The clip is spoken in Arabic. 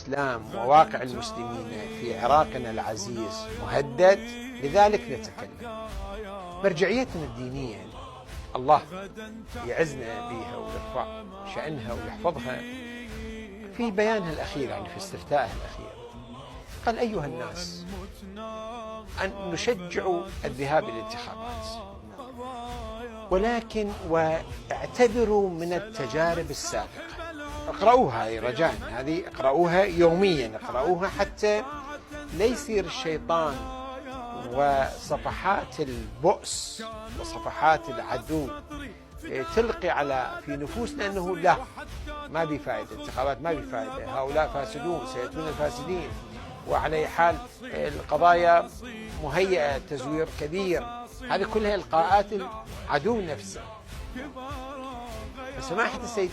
الإسلام وواقع المسلمين في عراقنا العزيز مهدد، لذلك نتكلم. مرجعيتنا الدينية الله يعزنا بها ويرفع شأنها ويحفظها. في بيانها الأخير يعني في استفتائها الأخير قال: أيها الناس، أن نشجع الذهاب إلى الانتخابات، ولكن واعتبروا من التجارب السابقة. اقرأوها رجاء، هذه اقرأوها يوميا، اقرأوها حتى لا يصير الشيطان وصفحات البؤس وصفحات العدو تلقي في نفوسنا أنه لا، ما بي فائدة، الانتخابات ما بي فائدة، هؤلاء فاسدون سيأتون الفاسدين، وعلى حال القضايا مهيئة، تزوير كبير. هذه كلها إلقاءات العدو نفسه. فسماحة السيد